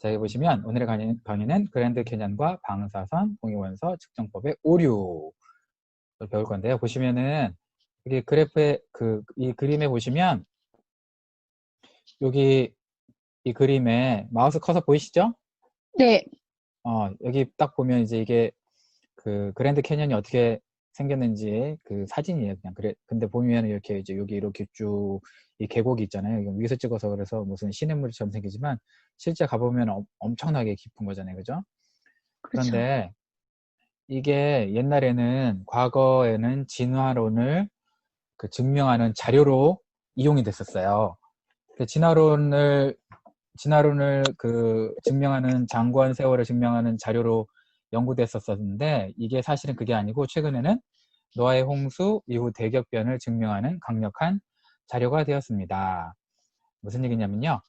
자, 여기 보시면 오늘의 강의는 그랜드 캐년과 방사선 동위원서 측정법의 오류를 배울 건데요. 보시면은 여기 그래프에 이 그림에 보시면 여기 이 그림에 마우스 커서 보이시죠? 네. 여기 딱 보면 이제 이게 그 그랜드 캐년이 어떻게 생겼는지 그 사진이에요. 그냥 그래. 근데 보면 이렇게 이제 여기 이렇게 쭉 이 계곡이 있잖아요. 이거 위에서 찍어서 그래서 무슨 시냇물처럼 생기지만 실제 가보면 엄청나게 깊은 거잖아요. 그죠? 그렇죠. 그런데 이게 옛날에는 과거에는 진화론을 증명하는 자료로 이용이 됐었어요. 진화론을 증명하는 장구한 세월을 증명하는 자료로 연구됐었는데 이게 사실은 그게 아니고 최근에는 노아의 홍수 이후 대격변을 증명하는 강력한 자료가 되었습니다. 무슨 얘기냐면요.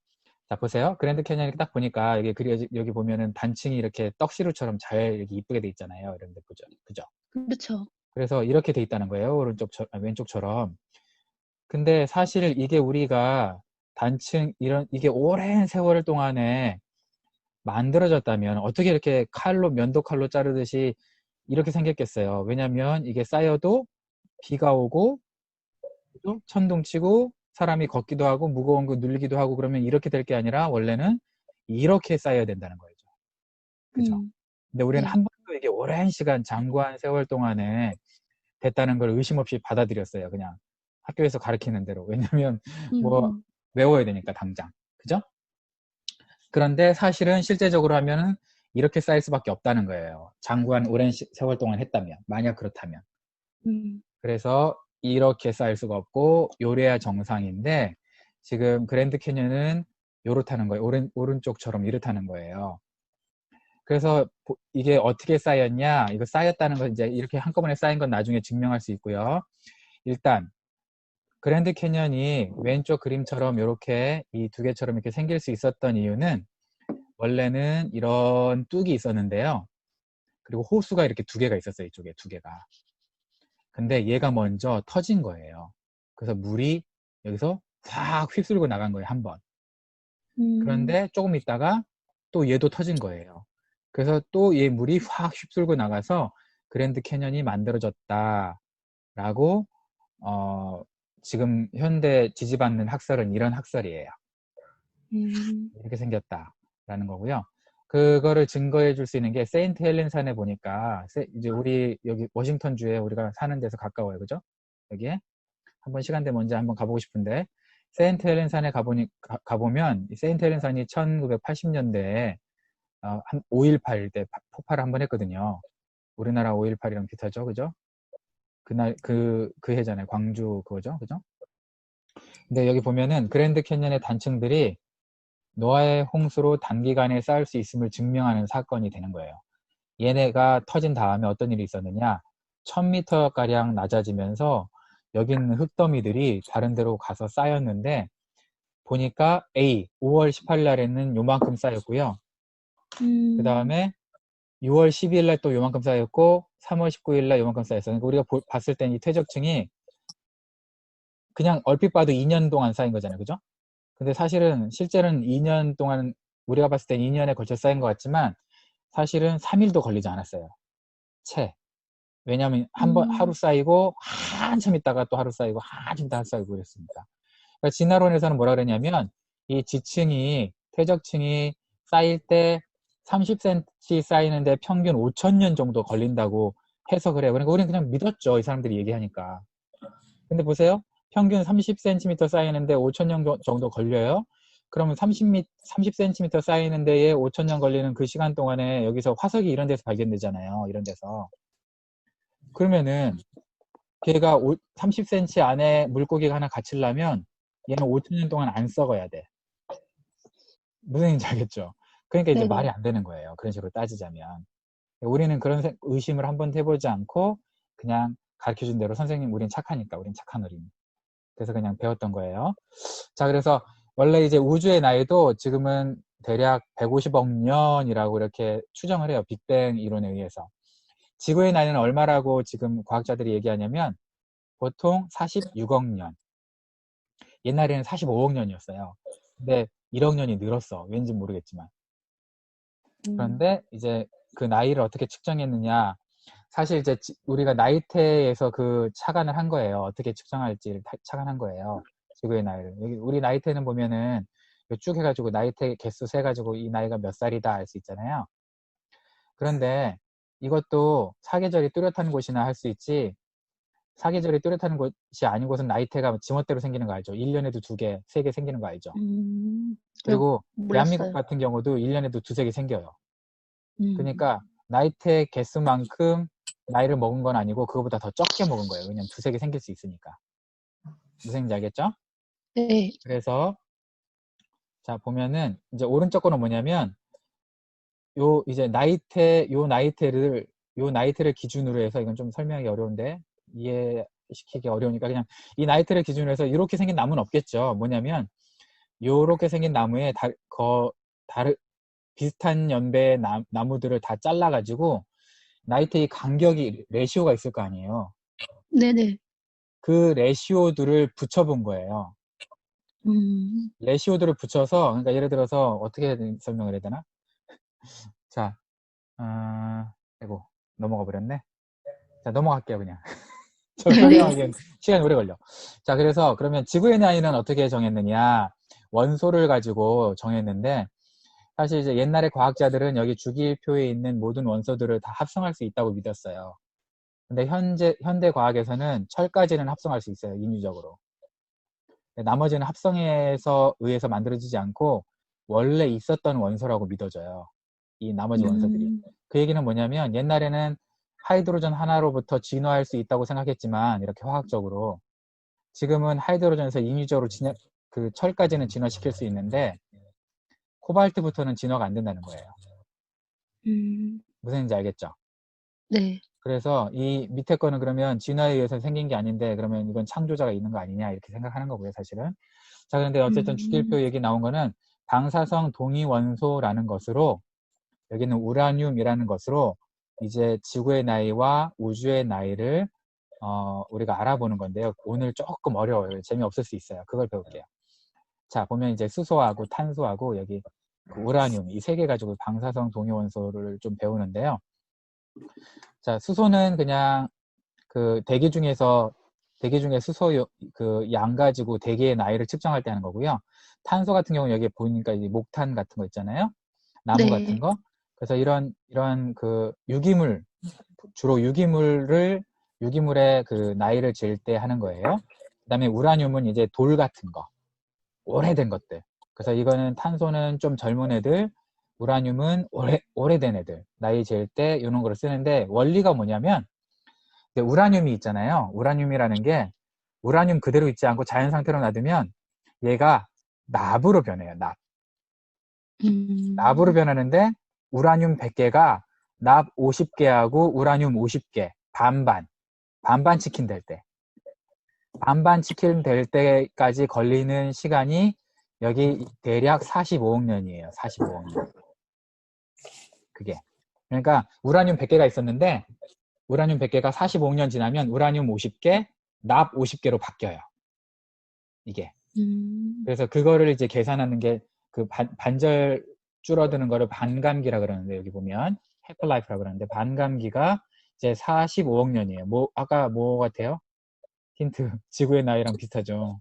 자, 보세요. 그랜드 캐년 이렇게 딱 보니까 여기 보면은 단층이 이렇게 떡시루처럼 잘 이렇게 이쁘게 돼 있잖아요. 이런데 보죠. 그죠? 그렇죠. 그래서 이렇게 돼 있다는 거예요. 왼쪽처럼. 근데 사실 이게 우리가 이게 오랜 세월 동안에 만들어졌다면 어떻게 이렇게 면도 칼로 자르듯이 이렇게 생겼겠어요. 왜냐면 이게 쌓여도 비가 오고 또 천둥 치고 사람이 걷기도 하고 무거운 거 눌기도 하고 그러면 이렇게 될 게 아니라 원래는 이렇게 쌓여야 된다는 거죠. 그죠? 음, 근데 우리는 네. 한 번도 이게 오랜 시간 장구한 세월 동안에 됐다는 걸 의심 없이 받아들였어요. 그냥 학교에서 가르치는 대로. 왜냐면 음, 뭐 음, 외워야 되니까 당장. 그죠? 그런데 사실은 실제적으로 하면은 이렇게 쌓일 수밖에 없다는 거예요. 장구한 오랜 세월 동안 했다면. 만약 그렇다면. 음, 그래서 이렇게 쌓일 수가 없고 요래야 정상인데 지금 그랜드 캐년은 요렇다는 거예요. 오른쪽처럼 이렇다는 거예요. 그래서 이게 어떻게 쌓였냐? 이거 쌓였다는 건 이제 이렇게 한꺼번에 쌓인 건 나중에 증명할 수 있고요. 일단 그랜드 캐년이 왼쪽 그림처럼 이렇게 이 두 개처럼 이렇게 생길 수 있었던 이유는 원래는 이런 뚝이 있었는데요. 그리고 호수가 이렇게 두 개가 있었어요. 이쪽에 두 개가. 근데 얘가 먼저 터진 거예요. 그래서 물이 여기서 확 휩쓸고 나간 거예요. 한 번. 음, 그런데 조금 있다가 또 얘도 터진 거예요. 그래서 또 얘 물이 확 휩쓸고 나가서 그랜드 캐년이 만들어졌다라고 어, 지금 현대 지지받는 학설은 이런 학설이에요. 음, 이렇게 생겼다라는 거고요. 그거를 증거해 줄 수 있는 게 세인트 헬렌 산에 보니까 이제 우리 여기 워싱턴주에 우리가 사는 데서 가까워요. 그죠? 여기에 한번 시간 되면 언제 한번 가보고 싶은데 세인트 헬렌 산에 가보면 이 세인트 헬렌 산이 1980년대에 한 5.18 때 폭발을 한번 했거든요. 우리나라 5.18이랑 비슷하죠. 그죠? 그날 그 해잖아요. 광주 그거죠. 그죠? 근데 여기 보면은 그랜드 캐년의 단층들이 노아의 홍수로 단기간에 쌓을 수 있음을 증명하는 사건이 되는 거예요. 얘네가 터진 다음에 어떤 일이 있었느냐? 1000m가량 낮아지면서 여기 있는 흙더미들이 다른 데로 가서 쌓였는데 보니까 5월 18일 날에는 요만큼 쌓였고요. 그 음, 다음에 6월 12일 날 또 요만큼 쌓였고 3월 19일 날 요만큼 쌓였어요. 그러니까 우리가 봤을 땐 이 퇴적층이 그냥 얼핏 봐도 2년 동안 쌓인 거잖아요. 그죠? 근데 사실은 실제로는 2년 동안 우리가 봤을 땐 2년에 걸쳐 쌓인 것 같지만 사실은 3일도 걸리지 않았어요. 채. 왜냐하면 하루 음, 쌓이고 한참 있다가 또 하루 쌓이고 한참 있다가 쌓이고 그랬으니까. 그러니까 진화론에서는 뭐라 그러냐면 이 퇴적층이 쌓일 때 30cm 쌓이는데 평균 5,000년 정도 걸린다고 해석을 해요. 그러니까 우리는 그냥 믿었죠. 이 사람들이 얘기하니까. 근데 보세요. 평균 30cm 쌓이는데 5,000년 정도 걸려요. 그러면 30cm 쌓이는 데에 5,000년 걸리는 그 시간 동안에 여기서 화석이 이런 데서 발견되잖아요. 이런 데서. 그러면은 걔가 30cm 안에 물고기가 하나 갇히려면 얘는 5,000년 동안 안 썩어야 돼. 무슨 얘기인지 알겠죠? 그러니까 이제 말이 네네. 안 되는 거예요. 그런 식으로 따지자면. 우리는 그런 의심을 한번 해보지 않고 그냥 가르쳐준 대로 선생님 우린 착하니까 우린 착한 어린이. 그래서 그냥 배웠던 거예요. 자, 그래서 원래 이제 우주의 나이도 지금은 대략 150억 년이라고 이렇게 추정을 해요. 빅뱅 이론에 의해서. 지구의 나이는 얼마라고 지금 과학자들이 얘기하냐면 보통 46억 년. 옛날에는 45억 년이었어요. 근데 1억 년이 늘었어. 왠지 모르겠지만. 그런데 이제 그 나이를 어떻게 측정했느냐. 사실 이제 우리가 나이테에서 그 착안을 한 거예요. 어떻게 측정할지를 착안한 거예요. 지구의 나이를. 여기 우리 나이테는 보면은 쭉 해가지고 나이테 개수 세가지고 이 나이가 몇 살이다 알 수 있잖아요. 그런데 이것도 사계절이 뚜렷한 곳이나 할 수 있지, 사계절이 뚜렷한 곳이 아닌 곳은 나이테가 지멋대로 생기는 거 알죠? 1년에도 2개, 3개 생기는 거 알죠? 저 그리고 대한민국 몰랐어요. 같은 경우도 1년에도 2, 3개 생겨요. 음, 그러니까 나이테 개수만큼 나이를 먹은 건 아니고 그거보다 더 적게 먹은 거예요. 왜냐면 2, 3개 생길 수 있으니까. 무슨 얘기인지 알겠죠? 네. 그래서 자 보면은 이제 오른쪽 거는 뭐냐면 요 이제 나이테를 기준으로 해서, 이건 좀 설명하기 어려운데 이해시키기 어려우니까 그냥 이 나이테를 기준으로 해서 이렇게 생긴 나무는 없겠죠. 뭐냐면 요렇게 생긴 나무에 다른 비슷한 연배의 나무들을 다 잘라가지고 나이테의 간격이 레시오가 있을 거 아니에요. 네네. 그 레시오들을 붙여본 거예요. 음, 레시오들을 붙여서, 그러니까 예를 들어서 어떻게 설명을 해야 되나? 자, 아이고 넘어가 버렸네. 자, 넘어갈게요 그냥. 저 네. 설명하기엔 시간이 오래 걸려. 자, 그래서 그러면 지구의 나이는 어떻게 정했느냐? 원소를 가지고 정했는데, 사실 이제 옛날에 과학자들은 여기 주기표에 있는 모든 원소들을 다 합성할 수 있다고 믿었어요. 근데 현대 과학에서는 철까지는 합성할 수 있어요, 인위적으로. 나머지는 합성에서 의해서 만들어지지 않고 원래 있었던 원소라고 믿어져요. 이 나머지 원소들이. 음, 그 얘기는 뭐냐면 옛날에는 하이드로전 하나로부터 진화할 수 있다고 생각했지만, 이렇게 화학적으로 지금은 하이드로전에서 인위적으로 그 철까지는 진화시킬 수 있는데 코발트부터는 진화가 안 된다는 거예요. 무슨 얘기인지 알겠죠? 네. 그래서 이 밑에 거는 그러면 진화에 의해서 생긴 게 아닌데 그러면 이건 창조자가 있는 거 아니냐 이렇게 생각하는 거고요, 사실은. 자, 그런데 어쨌든 음, 주기율표 얘기 나온 거는 방사성 동위원소라는 것으로, 여기는 우라늄이라는 것으로 이제 지구의 나이와 우주의 나이를 우리가 알아보는 건데요. 오늘 조금 어려워요. 재미없을 수 있어요. 그걸 배울게요. 자, 보면 이제 수소하고 탄소하고 여기 그 우라늄, 이 세 개 가지고 방사성 동위원소를 좀 배우는데요. 자, 수소는 그냥 그 대기 중에 수소 그 양 가지고 대기의 나이를 측정할 때 하는 거고요. 탄소 같은 경우는 여기에 보니까 이제 목탄 같은 거 있잖아요. 나무 같은 네. 거. 그래서 이런 그 주로 유기물의 그 나이를 잴 때 하는 거예요. 그다음에 우라늄은 이제 돌 같은 거, 오래된 것들. 그래서 이거는 탄소는 좀 젊은 애들, 우라늄은 오래된 애들 나이 잴 때 이런 거를 쓰는데, 원리가 뭐냐면 우라늄이 있잖아요. 우라늄이라는 게 우라늄 그대로 있지 않고 자연 상태로 놔두면 얘가 납으로 변해요. 납으로 음, 변하는데 우라늄 100개가 납 50개하고 우라늄 50개 반반 치킨 될 때, 반반 치킨 될 때까지 걸리는 시간이 여기 대략 45억 년이에요. 45억 년. 그게. 그러니까 우라늄 100개가 있었는데 우라늄 100개가 45억 년 지나면 우라늄 50개, 납 50개로 바뀌어요. 이게. 음, 그래서 그거를 이제 계산하는 게 그 반절 줄어드는 거를 반감기라 그러는데, 여기 보면 해플라이프라 그러는데 반감기가 이제 45억 년이에요. 아까 뭐 같아요? 힌트. 지구의 나이랑 비슷하죠.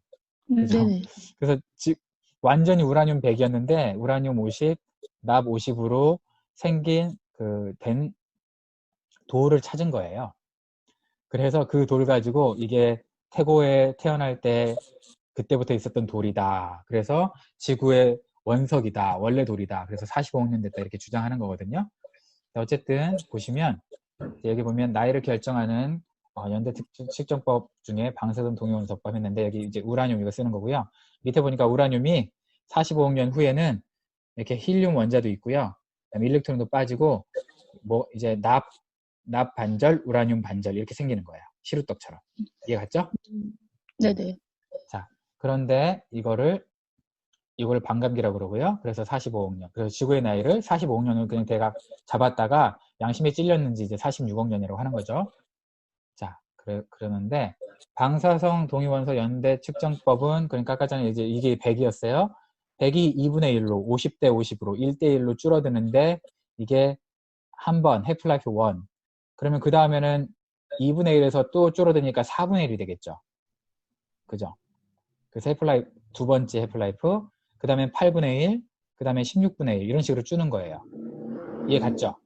그죠? 네네. 그래서 완전히 우라늄 100이었는데 우라늄 50, 납 50으로 생긴 된 돌을 찾은 거예요. 그래서 그 돌 가지고 이게 태고에 태어날 때 그때부터 있었던 돌이다. 그래서 지구의 원석이다. 원래 돌이다. 그래서 45억 년 됐다. 이렇게 주장하는 거거든요. 어쨌든 보시면 여기 보면 나이를 결정하는 연대 측정법 중에 방사선 동위원소법 했는데, 여기 이제 우라늄 이거 쓰는 거고요. 밑에 보니까 우라늄이 45억 년 후에는 이렇게 힐륨 원자도 있고요. 그다음에 일렉트론도 빠지고 뭐 이제 납 반절, 우라늄 반절 이렇게 생기는 거예요. 시루떡처럼. 이해 갔죠? 음, 네네. 자, 그런데 이걸 반감기라고 그러고요. 그래서 45억 년. 그래서 지구의 나이를 45억 년을 그냥 대각 잡았다가 양심에 찔렸는지 이제 46억 년이라고 하는 거죠. 자, 그러는데 방사성 동위원소 연대 측정법은, 그러니까 아까 전에 이제 이게 100이었어요. 100이 2분의 1로 50대 50으로 1대 1로 줄어드는데 이게 한 번, 해플라이프 1. 그러면 그 다음에는 2분의 1에서 또 줄어드니까 4분의 1이 되겠죠. 그죠? 그래서 해플라이프, 두 번째 해플라이프, 그 다음에 8분의 1, 그 다음에 16분의 1, 이런 식으로 주는 거예요. 이해 갔죠?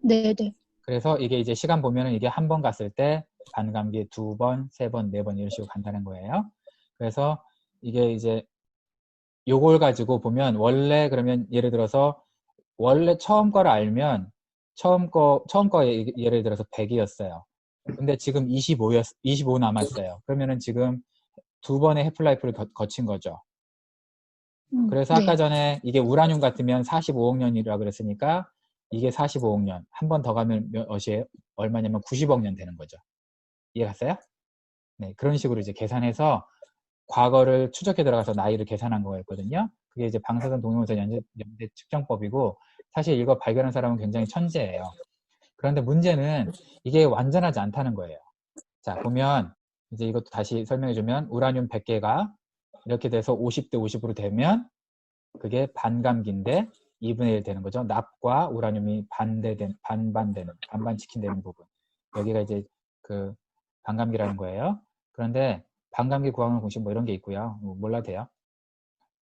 네네. 그래서 이게 이제 시간 보면은 이게 한 번 갔을 때 반감기 두 번, 세 번, 네 번 이런 식으로 간다는 거예요. 그래서 이게 이제 요걸 가지고 보면 원래 그러면 예를 들어서 원래 처음 거를 알면 처음 거 예를 들어서 100이었어요. 근데 지금 25 남았어요. 그러면은 지금 두 번의 해플라이프를 거친 거죠. 그래서 아까 네. 전에 이게 우라늄 같으면 45억 년이라 그랬으니까 이게 45억 년. 한 번 더 가면 몇이에요? 얼마냐면 90억 년 되는 거죠. 이해 갔어요? 네, 그런 식으로 이제 계산해서 과거를 추적해 들어가서 나이를 계산한 거였거든요. 그게 이제 방사선 동영상 연대 측정법이고 사실 이거 발견한 사람은 굉장히 천재예요. 그런데 문제는 이게 완전하지 않다는 거예요. 자, 보면 이제 이것도 다시 설명해 주면 우라늄 100개가 이렇게 돼서 50대 50으로 되면 그게 반감기인데 2분의 1 되는 거죠. 납과 우라늄이 반반 치킨되는 부분. 여기가 이제 그 반감기라는 거예요. 그런데 반감기 구하는 공식 뭐 이런 게 있고요. 몰라도 돼요.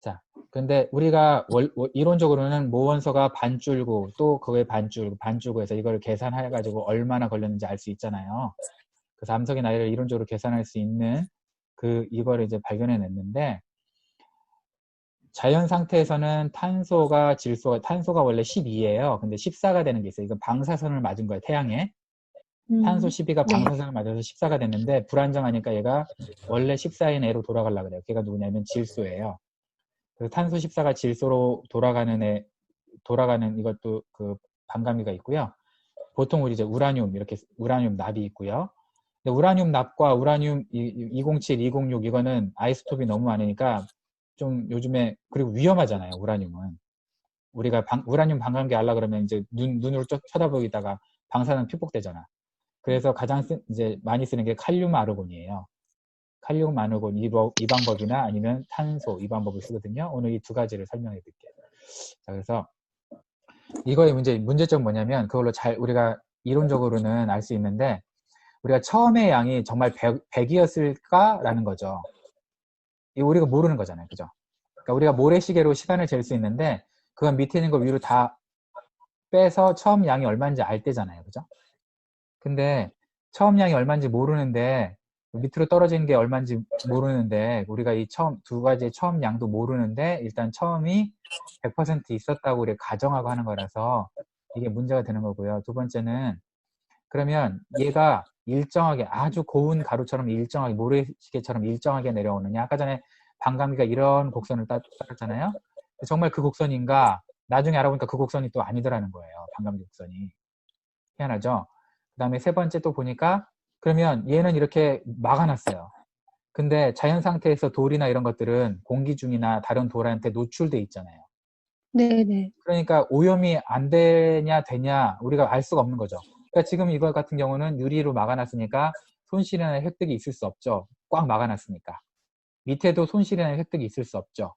자, 근데 우리가 이론적으로는 모원서가 반줄고 또 그거에 반줄고 해서 이걸 계산해가지고 얼마나 걸렸는지 알 수 있잖아요. 그래서 암석의 나이를 이론적으로 계산할 수 있는 이거를 이제 발견해냈는데 자연 상태에서는 탄소가 원래 12예요. 근데 14가 되는 게 있어요. 이건 방사선을 맞은 거예요, 태양에. 탄소 12가 네. 방사선을 맞아서 14가 됐는데 불안정하니까 얘가 원래 14인 애로 돌아가려고 그래요. 걔가 누구냐면 질소예요. 그래서 탄소 14가 질소로 돌아가는 이것도 그 반감기가 있고요. 보통 우리 이제 우라늄 납이 있고요. 근데 우라늄 납과 우라늄 207, 206 이거는 아이소톱이 너무 많으니까 좀 요즘에 그리고 위험하잖아요. 우라늄은 우리가 우라늄 반감기 알라 그러면 이제 눈으로 쳐다보기다가 방사능 피폭되잖아. 그래서 가장 이제 많이 쓰는 게 칼륨 아르곤이에요. 칼륨 아르곤 이 방법이나 아니면 탄소 이 방법을 쓰거든요. 오늘 이 두 가지를 설명해 드릴게요. 자, 그래서 이거의 문제점 뭐냐면 그걸로 우리가 이론적으로는 알 수 있는데 우리가 처음의 양이 정말 100이었을까라는 거죠. 이거 우리가 모르는 거잖아요. 그죠? 그러니까 우리가 모래시계로 시간을 잴 수 있는데 그건 밑에 있는 거 위로 다 빼서 처음 양이 얼마인지 알 때잖아요. 그죠? 근데 처음 양이 얼마인지 모르는데 밑으로 떨어지는 게 얼마인지 모르는데 우리가 이 두 가지의 처음 양도 모르는데 일단 처음이 100% 있었다고 우리가 가정하고 하는 거라서 이게 문제가 되는 거고요. 두 번째는 그러면 얘가 일정하게 아주 고운 가루처럼 일정하게 모래시계처럼 일정하게 내려오느냐. 아까 전에 반감기가 이런 곡선을 따랐잖아요. 정말 그 곡선인가 나중에 알아보니까 그 곡선이 또 아니더라는 거예요. 반감기 곡선이. 희한하죠. 그 다음에 세 번째 또 보니까 그러면 얘는 이렇게 막아놨어요. 근데 자연 상태에서 돌이나 이런 것들은 공기 중이나 다른 돌한테 노출돼 있잖아요. 네네. 그러니까 오염이 안 되냐 우리가 알 수가 없는 거죠. 그러니까 지금 이거 같은 경우는 유리로 막아놨으니까 손실이나 획득이 있을 수 없죠. 꽉 막아놨으니까. 밑에도 손실이나 획득이 있을 수 없죠.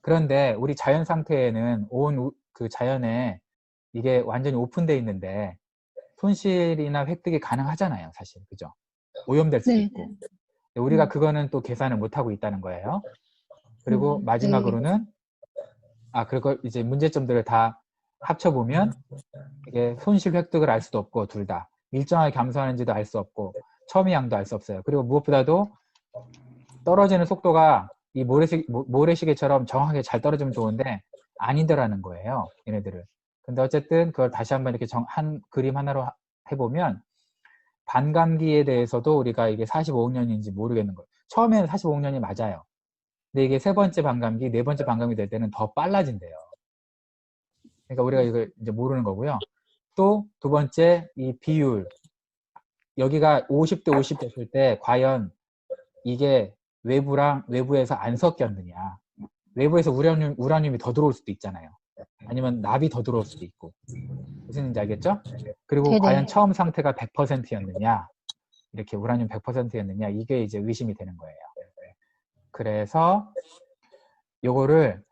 그런데 우리 자연 상태에는 온 그 자연에 이게 완전히 오픈되어 있는데 손실이나 획득이 가능하잖아요, 사실. 그죠? 오염될 수도 네네. 있고. 우리가 그거는 또 계산을 못하고 있다는 거예요. 그리고 네. 마지막으로는, 그걸 이제 문제점들을 다 합쳐보면, 이게 손실 획득을 알 수도 없고, 둘 다. 일정하게 감소하는지도 알 수 없고, 처음의 양도 알 수 없어요. 그리고 무엇보다도 떨어지는 속도가 이 모래시계처럼 정확하게 잘 떨어지면 좋은데, 아니더라는 거예요, 얘네들을. 근데 어쨌든 그걸 다시 한번 이렇게 한 그림 하나로 해보면, 반감기에 대해서도 우리가 이게 45억 년인지 모르겠는 거예요. 처음에는 45억 년이 맞아요. 근데 이게 세 번째 반감기, 네 번째 반감기 될 때는 더 빨라진대요. 그러니까 우리가 이걸 이제 모르는 거고요. 또 두 번째 이 비율. 여기가 50대 50 됐을 때 과연 이게 외부에서 안 섞였느냐. 외부에서 우라늄이 더 들어올 수도 있잖아요. 아니면 납이 더 들어올 수도 있고. 무슨 얘기인지 알겠죠? 그리고 과연 네네. 처음 상태가 100%였느냐. 이렇게 우라늄 100%였느냐. 이게 이제 의심이 되는 거예요. 그래서 요거를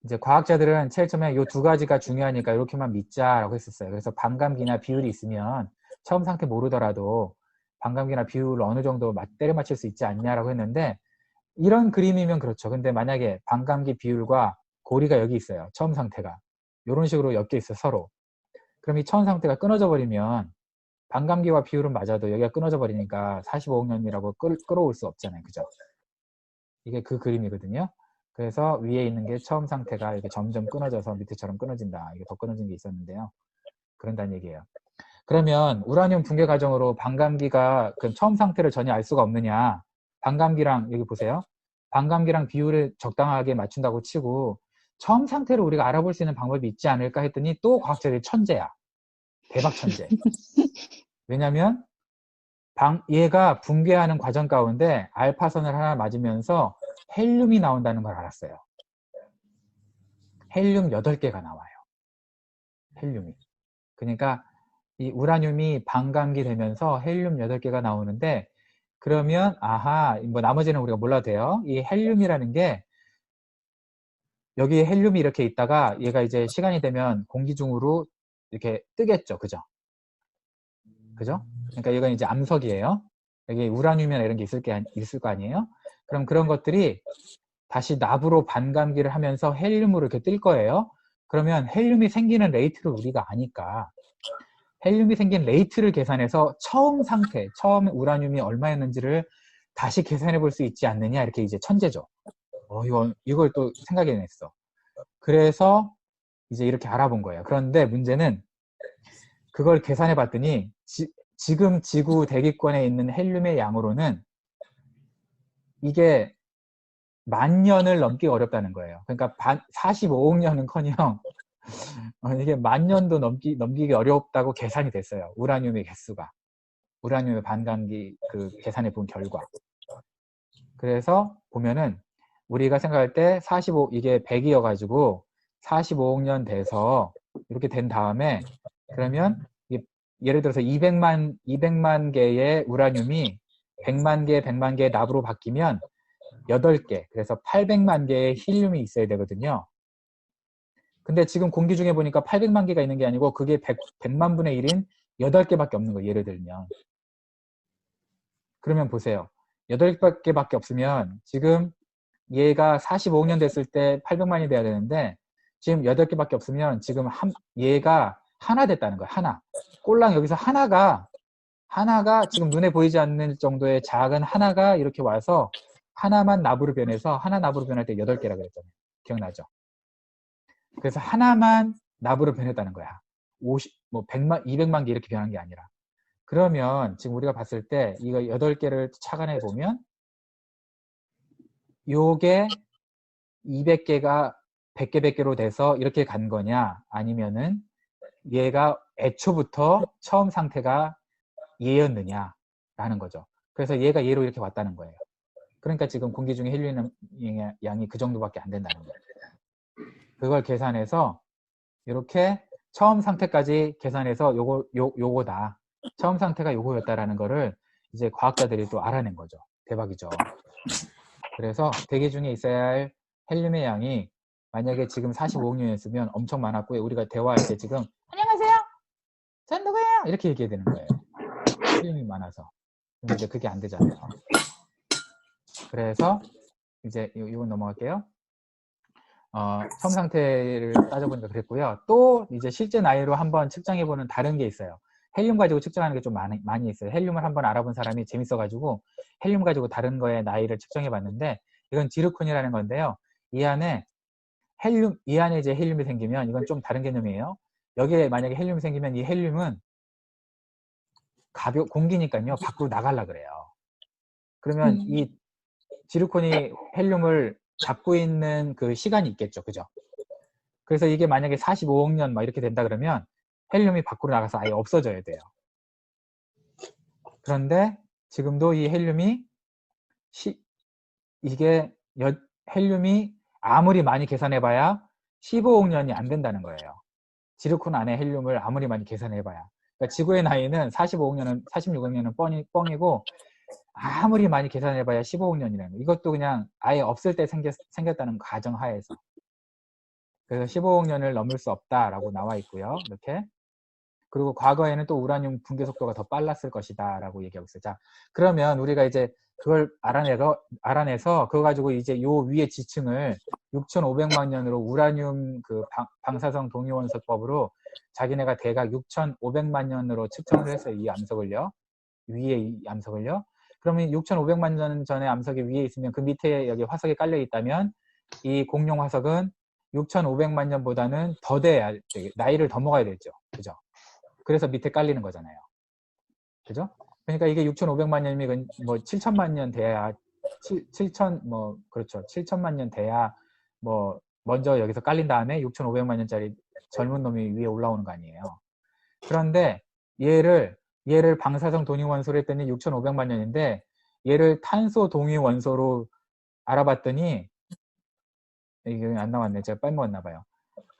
이제 과학자들은 제일 처음에 이 두 가지가 중요하니까 이렇게만 믿자라고 했었어요. 그래서 반감기나 비율이 있으면 처음 상태 모르더라도 반감기나 비율을 어느 정도 때려 맞출 수 있지 않냐라고 했는데 이런 그림이면 그렇죠. 근데 만약에 반감기 비율과 고리가 여기 있어요. 처음 상태가. 이런 식으로 엮여 있어 서로. 그럼 이 처음 상태가 끊어져 버리면 반감기와 비율은 맞아도 여기가 끊어져 버리니까 45억 년이라고 끌어올 수 없잖아요. 그죠? 이게 그 그림이거든요. 그래서 위에 있는 게 처음 상태가 이렇게 점점 끊어져서 밑에처럼 끊어진다. 이게 더 끊어진 게 있었는데요. 그런다는 얘기예요. 그러면 우라늄 붕괴 과정으로 반감기가 그 처음 상태를 전혀 알 수가 없느냐? 반감기랑 여기 보세요. 반감기랑 비율을 적당하게 맞춘다고 치고 처음 상태를 우리가 알아볼 수 있는 방법이 있지 않을까 했더니 또 과학자들이 천재야. 대박 천재. 왜냐면 얘가 붕괴하는 과정 가운데 알파선을 하나 맞으면서 헬륨이 나온다는 걸 알았어요. 헬륨 8개가 나와요. 헬륨이. 그러니까 이 우라늄이 반감기 되면서 헬륨 8개가 나오는데 그러면 아하 뭐 나머지는 우리가 몰라도 돼요. 이 헬륨이라는 게 여기 헬륨이 이렇게 있다가 얘가 이제 시간이 되면 공기 중으로 이렇게 뜨겠죠. 그죠? 그죠? 그러니까 이건 이제 암석이에요. 여기 우라늄이나 이런 게 있을 거 아니에요? 그럼 그런 것들이 다시 납으로 반감기를 하면서 헬륨으로 이렇게 뜰 거예요. 그러면 헬륨이 생기는 레이트를 우리가 아니까 헬륨이 생긴 레이트를 계산해서 처음 상태, 처음 우라늄이 얼마였는지를 다시 계산해 볼 수 있지 않느냐 이렇게 이제 천재죠. 이걸 또 생각해냈어. 그래서 이제 이렇게 알아본 거예요. 그런데 문제는 그걸 계산해 봤더니 지금 지구 대기권에 있는 헬륨의 양으로는 이게 10,000년을 넘기 어렵다는 거예요. 그러니까 45억 년은커녕 이게 10,000년도 넘기기 어렵다고 계산이 됐어요. 우라늄의 개수가. 우라늄의 반감기 그 계산해 본 결과. 그래서 보면은 우리가 생각할 때 이게 100이어가지고 45억 년 돼서 이렇게 된 다음에 그러면 예를 들어서 200만 개의 우라늄이 100만 개, 100만 개의 납으로 바뀌면 8개, 그래서 800만 개의 힐륨이 있어야 되거든요. 근데 지금 공기 중에 보니까 800만 개가 있는 게 아니고 그게 100만 분의 1인 8개밖에 없는 거예요. 예를 들면. 그러면 보세요. 8개밖에 없으면 지금 얘가 45억 년 됐을 때 800만이 돼야 되는데 지금 8개밖에 없으면 지금 얘가 하나 됐다는 거예요. 하나. 꼴랑 여기서 하나가 지금 눈에 보이지 않는 정도의 작은 하나가 이렇게 와서 하나만 납으로 변해서 하나 납으로 변할 때 8개라고 그랬잖아요. 기억나죠? 그래서 하나만 납으로 변했다는 거야. 100만, 200만 개 이렇게 변한 게 아니라. 그러면 지금 우리가 봤을 때 이거 8개를 착안해 보면 요게 200개가 100개 100개로 돼서 이렇게 간 거냐 아니면은 얘가 애초부터 처음 상태가 얘였느냐 라는 거죠. 그래서 얘가 얘로 이렇게 왔다는 거예요. 그러니까 지금 공기 중에 헬륨 양이 그 정도밖에 안 된다는 거예요. 그걸 계산해서 이렇게 처음 상태까지 계산해서 요거다. 처음 상태가 요거였다라는 거를 이제 과학자들이 또 알아낸 거죠. 대박이죠. 그래서 대기 중에 있어야 할 헬륨의 양이 만약에 지금 45억 년이었으면 엄청 많았고요. 우리가 대화할 때 지금 안녕하세요. 전 누구예요? 이렇게 얘기해야 되는 거예요. 헬륨이 많아서. 근데 이제 그게 안 되잖아요. 그래서 이제 이건 넘어갈게요. 처음 상태를 따져보니까 그랬고요. 또 이제 실제 나이로 한번 측정해보는 다른 게 있어요. 헬륨 가지고 측정하는 게 좀 많이 있어요. 헬륨을 한번 알아본 사람이 재밌어가지고 헬륨 가지고 다른 거의 나이를 측정해봤는데 이건 지르콘이라는 건데요. 이 안에 이제 헬륨이 생기면 이건 좀 다른 개념이에요. 여기에 만약에 헬륨이 생기면 이 헬륨은 공기니까요. 밖으로 나가려 그래요. 그러면 이 지르콘이 헬륨을 잡고 있는 그 시간이 있겠죠. 그죠? 그래서 이게 만약에 45억 년 막 이렇게 된다 그러면 헬륨이 밖으로 나가서 아예 없어져야 돼요. 그런데 지금도 이 헬륨이 헬륨이 아무리 많이 계산해봐야 15억 년이 안 된다는 거예요. 지르콘 안에 헬륨을 아무리 많이 계산해봐야. 그러니까 지구의 나이는 46억 년은 뻥이고 아무리 많이 계산해봐야 15억 년이라는 거. 이것도 그냥 아예 없을 때 생겼다는 가정하에서. 그래서 15억 년을 넘을 수 없다라고 나와 있고요. 이렇게. 그리고 과거에는 또 우라늄 붕괴 속도가 더 빨랐을 것이다 라고 얘기하고 있어요. 자, 그러면 우리가 이제 그걸 알아내서 그거 가지고 이제 요 위에 지층을 6,500만 년으로 우라늄 그 방사성 동위원소법으로 자기네가 대략 6,500만 년으로 측정을 했어요. 이 암석을요. 위에 이 암석을요. 그러면 6,500만 년 전에 암석이 위에 있으면 그 밑에 여기 화석이 깔려 있다면 이 공룡 화석은 6,500만 년보다는 더 돼야, 나이를 더 먹어야 되죠. 그죠? 그래서 밑에 깔리는 거잖아요. 그죠? 그러니까 이게 6,500만 년이면 뭐 7천만 년 돼야 7천 뭐 그렇죠. 7천만 년 돼야 뭐 먼저 여기서 깔린 다음에 6,500만 년짜리 젊은 놈이 위에 올라오는 거 아니에요. 그런데 얘를 방사성 동위 원소로 했더니 6,500만 년인데 얘를 탄소 동위 원소로 알아봤더니 이게 안 나왔네. 제가 빼먹었나 봐요.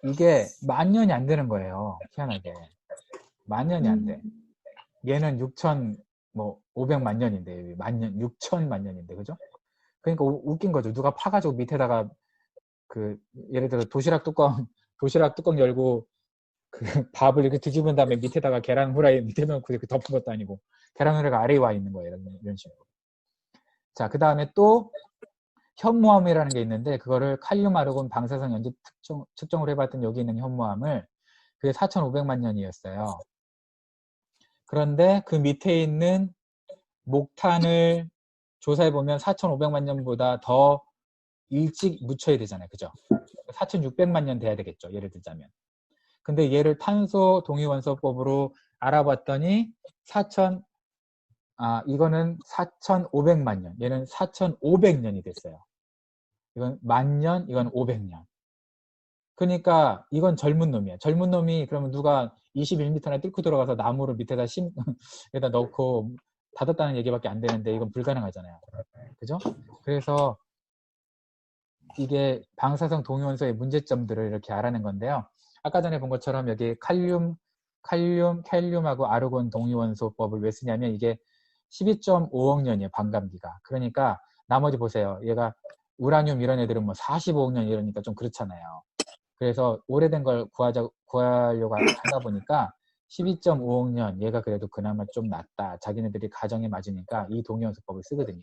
이게 10,000년이 안 되는 거예요. 희한하게. 10,000년이 안 돼. 얘는 6천 뭐 500만 년인데 만년 6천만 년인데 그죠? 그러니까 웃긴 거죠. 누가 파가지고 밑에다가 그 예를 들어 도시락 뚜껑 열고 그 밥을 이렇게 뒤집은 다음에 밑에다가 계란 후라이 밑에 넣고 이렇게 덮은 것도 아니고 계란 후라이가 아래에 와 있는 거예요. 이런 식으로. 자, 그 다음에 또 현무암이라는 게 있는데 그거를 칼륨 아르곤 방사성 연제 측정을 해봤더니 여기 있는 현무암을 그게 4,500만 년이었어요. 그런데 그 밑에 있는 목탄을 조사해보면 4,500만 년보다 더 일찍 묻혀야 되잖아요. 그죠? 4,600만 년 돼야 되겠죠. 예를 들자면. 근데 얘를 탄소 동위원소법으로 알아봤더니 이거는 4,500만 년. 얘는 4,500년이 됐어요. 이건 10,000년, 이건 500년. 그러니까 이건 젊은 놈이야. 젊은 놈이 그러면 누가 21m나 뚫고 들어가서 나무를 밑에다 여기다 넣고 닫았다는 얘기밖에 안 되는데 이건 불가능하잖아요. 그죠? 그래서 이게 방사성 동위원소의 문제점들을 이렇게 알아낸 건데요. 아까 전에 본 것처럼 여기 캘륨하고 아르곤 동위원소법을 왜 쓰냐면 이게 12.5억 년이에요. 반감기가. 그러니까 나머지 보세요. 얘가 우라늄 이런 애들은 뭐 45억 년 이러니까 좀 그렇잖아요. 그래서 오래된 걸 구하려고 하다 보니까 12.5억 년 얘가 그래도 그나마 좀 낫다. 자기네들이 가정에 맞으니까 이 동위원소법을 쓰거든요.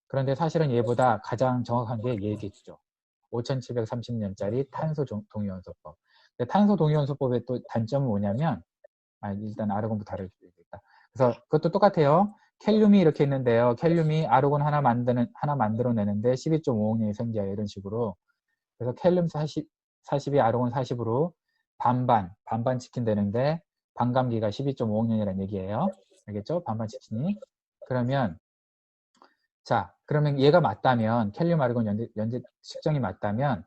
그런데 사실은 얘보다 가장 정확한 게 얘겠죠. 5730년짜리 탄소 동위원소법. 탄소 동위원소법의 또 단점은 뭐냐면 일단 아르곤부터 알려드리겠다. 그래서 그것도 똑같아요. 캘륨이 이렇게 있는데요. 캘륨이 아르곤 하나 만들어내는데 12.5억 년이 생겨요. 이런 식으로. 그래서 캘륨 40이 아르곤 40으로 반반 치킨 되는데 반감기가 12.5억 년이라는 얘기예요. 알겠죠? 반반 치킨이. 그러면 얘가 맞다면 캘륨 아르곤 연제 측정이 맞다면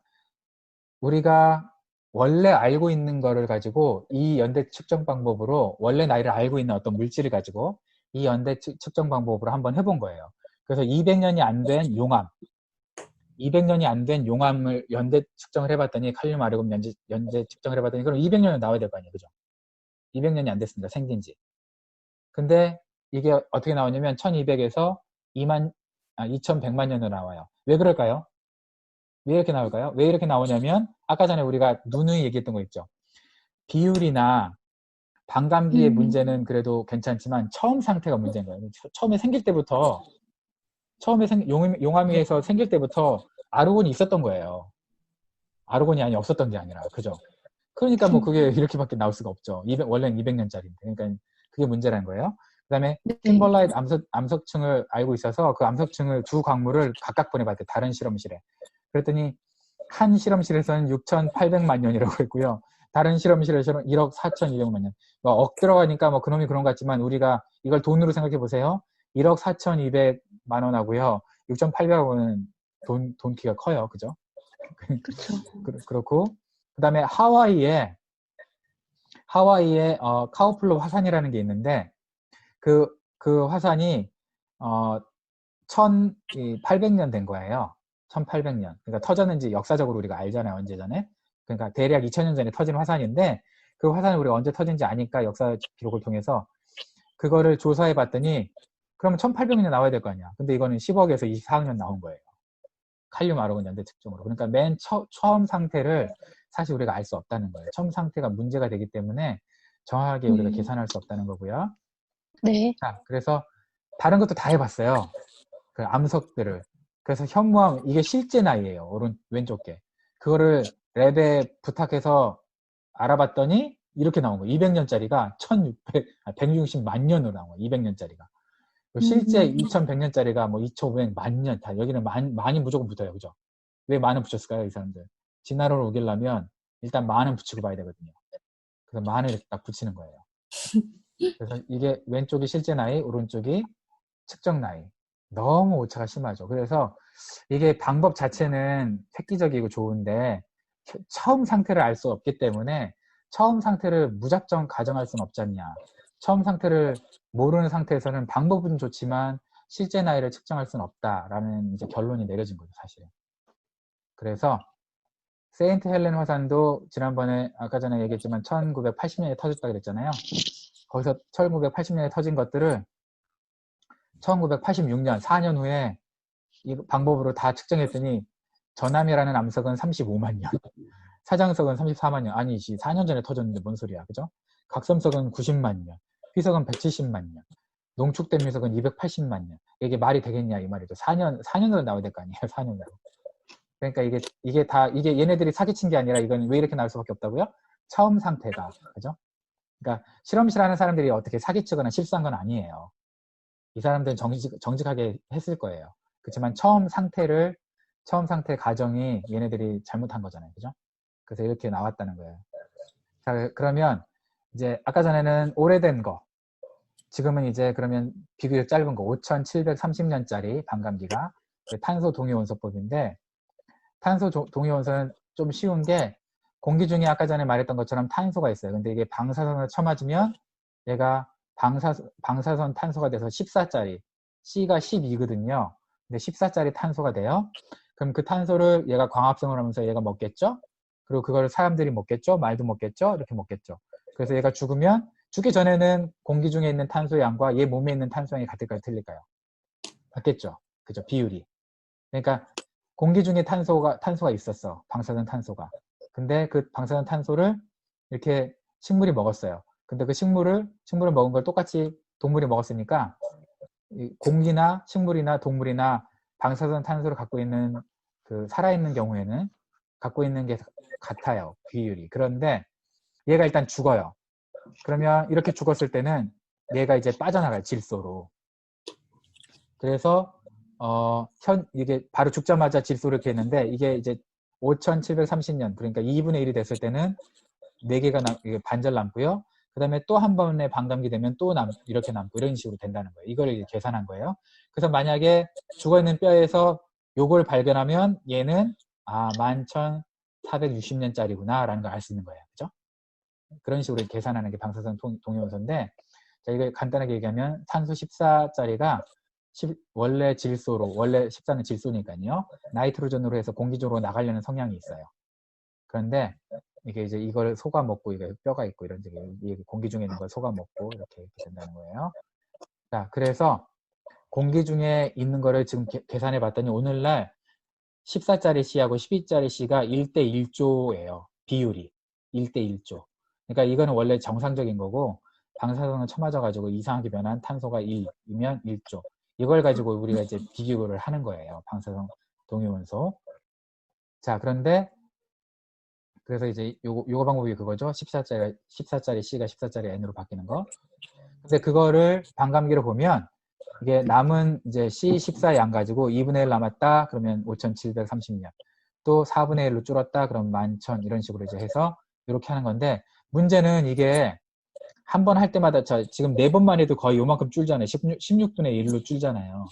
우리가 원래 알고 있는 거를 가지고 이 연대 측정 방법으로 원래 나이를 알고 있는 어떤 물질을 가지고 이 연대 측정 방법으로 한번 해본 거예요. 그래서 200년이 안 된 용암 200년이 안 된 용암을 연대 측정을 해봤더니 칼륨 아르곤 연대 측정을 해봤더니 그럼 200년은 나와야 될 거 아니에요. 그죠? 200년이 안 됐습니다. 생긴 지. 근데 이게 어떻게 나오냐면 1200에서 2100만 년으로 나와요. 왜 그럴까요? 왜 이렇게 나올까요? 왜 이렇게 나오냐면 아까 전에 우리가 누누이 얘기했던 거 있죠. 비율이나 반감기의 문제는 그래도 괜찮지만 처음 상태가 문제인 거예요. 처음에 생길 때부터 용암위에서 생길 때부터 아르곤이 있었던 거예요. 아르곤이 아니 없었던 게 아니라 그죠? 그러니까 뭐 그게 이렇게밖에 나올 수가 없죠. 원래는 200년짜리인데 그러니까 그게 문제라는 거예요. 그 다음에 팀벌라이트 암석층을 알고 있어서 그 암석층을 두 광물을 각각 보내봤대요. 다른 실험실에. 그랬더니 한 실험실에서는 6,800만 년이라고 했고요. 다른 실험실에서는 1억 4,200만 년. 뭐 억 들어가니까 뭐 그놈이 그런 것 같지만 우리가 이걸 돈으로 생각해 보세요. 1억 4,200만 원하고요. 6,800원은 돈 키가 커요. 그죠? 그렇죠. 그렇고 그 다음에 하와이에 카우플로 화산이라는 게 있는데 그 화산이 1,800년 된 거예요. 1,800년. 그러니까 터졌는지 역사적으로 우리가 알잖아요. 언제 전에. 그러니까 대략 2,000년 전에 터진 화산인데 그 화산이 우리가 언제 터진지 아니까 역사 기록을 통해서 그거를 조사해 봤더니 그러면 1,800년 나와야 될 거 아니야. 근데 이거는 10억에서 24억 년 나온 거예요. 칼륨 아르곤 연대 특종으로. 그러니까 맨 처음 상태를 사실 우리가 알 수 없다는 거예요. 처음 상태가 문제가 되기 때문에 정확하게 우리가 계산할 수 없다는 거고요. 네. 자, 그래서 다른 것도 다 해봤어요. 그 암석들을. 그래서 현무암, 이게 실제 나이예요. 왼쪽 게. 그거를 랩에 부탁해서 알아봤더니 이렇게 나온 거예요. 200년짜리가 160만 년으로 나온 거예요. 200년짜리가. 실제 2100년짜리가 뭐 2500만 년, 다 여기는 많이 무조건 붙어요. 그죠? 왜 만은 붙였을까요? 이 사람들. 진화론을 우기려면 일단 만은 붙이고 봐야 되거든요. 그래서 만을 이렇게 딱 붙이는 거예요. 그래서 이게 왼쪽이 실제 나이, 오른쪽이 측정 나이. 너무 오차가 심하죠. 그래서 이게 방법 자체는 획기적이고 좋은데 처음 상태를 알 수 없기 때문에 처음 상태를 무작정 가정할 수는 없지 않냐. 처음 상태를 모르는 상태에서는 방법은 좋지만 실제 나이를 측정할 수는 없다라는 이제 결론이 내려진 거죠, 사실. 그래서 세인트 헬렌 화산도 지난번에 아까 전에 얘기했지만 1980년에 터졌다 그랬잖아요. 거기서 1980년에 터진 것들을 1986년 4년 후에 이 방법으로 다 측정했더니 전함이라는 암석은 35만 년, 사장석은 34만 년, 아니지 4년 전에 터졌는데 뭔 소리야, 그죠? 각섬석은 90만 년, 휘석은 170만 년, 농축된 휘석은 280만 년. 이게 말이 되겠냐 이 말이죠. 4년으로 나와야 될 거 아니에요, 4년으로. 그러니까 이게 얘네들이 사기친 게 아니라 이건 왜 이렇게 나올 수밖에 없다고요? 처음 상태가, 그죠? 그러니까 실험실 하는 사람들이 어떻게 사기치거나 실수한 건 아니에요. 이 사람들은 정직하게 했을 거예요. 그렇지만 처음 상태 가정이 얘네들이 잘못한 거잖아요. 그죠? 그래서 이렇게 나왔다는 거예요. 자, 그러면 이제 아까 전에는 오래된 거, 지금은 이제 그러면 비교적 짧은 거, 5730년짜리 반감기가 탄소 동위원소법인데, 탄소 동위원소는 좀 쉬운 게 공기 중에 아까 전에 말했던 것처럼 탄소가 있어요. 근데 이게 방사선을 쳐맞으면 얘가 방사선 탄소가 돼서 14짜리, C가 12거든요. 근데 14짜리 탄소가 돼요. 그럼 그 탄소를 얘가 광합성을 하면서 얘가 먹겠죠? 그리고 그걸 사람들이 먹겠죠? 말도 먹겠죠? 이렇게 먹겠죠. 그래서 얘가 죽기 전에는 공기 중에 있는 탄소 양과 얘 몸에 있는 탄소 양이 같을까요? 틀릴까요? 같겠죠? 그죠? 비율이. 그러니까 공기 중에 탄소가 있었어. 방사선 탄소가. 근데 그 방사선 탄소를 이렇게 식물이 먹었어요. 근데 그 식물을 먹은 걸 똑같이 동물이 먹었으니까 공기나 식물이나 동물이나 방사선 탄소를 갖고 있는 그 살아있는 경우에는 갖고 있는 게 같아요. 비율이. 그런데 얘가 일단 죽어요. 그러면 이렇게 죽었을 때는 얘가 이제 빠져나가요. 질소로. 그래서 이게 바로 죽자마자 질소를 이렇게 했는데 이게 이제 5730년 그러니까 2분의 1이 됐을 때는 4개가 반절 남고요. 그 다음에 또 한 번의 반감기 되면 또 이렇게 남고 이런 식으로 된다는 거예요. 이걸 계산한 거예요. 그래서 만약에 죽어있는 뼈에서 요걸 발견하면 얘는 11,460년짜리구나 라는 걸 알 수 있는 거예요. 그죠? 그런 식으로 계산하는 게 방사선 동위원소인데 자, 이걸 간단하게 얘기하면 탄소 14짜리가 원래 14는 질소니까요. 나이트로전으로 해서 공기적으로 나가려는 성향이 있어요. 그런데 이게 이제 이걸 속아 먹고 이게 뼈가 있고 이런 공기 중에 있는 걸 속아 먹고 이렇게 된다는 거예요. 자, 그래서 공기 중에 있는 거를 지금 계산해 봤더니 오늘날 14짜리 C하고 12짜리 C가 1대 1조예요. 비율이 1대 1조. 그러니까 이거는 원래 정상적인 거고 방사선을 쳐맞아 가지고 이상하게 변한 탄소가 1이면 1조. 이걸 가지고 우리가 이제 비교를 하는 거예요. 방사선 동위원소. 자, 그런데 그래서 이제 요거 방법이 그거죠. 14짜리 C가 14짜리 N으로 바뀌는 거. 근데 그거를 반감기로 보면 이게 남은 이제 C14 양 가지고 2분의 1 남았다. 그러면 5730년. 또 4분의 1로 줄었다. 그럼 11,000 이런 식으로 이제 해서 이렇게 하는 건데 문제는 이게 한 번 할 때마다 지금 4번만 해도 거의 요만큼 줄잖아요. 16분의 1로 줄잖아요.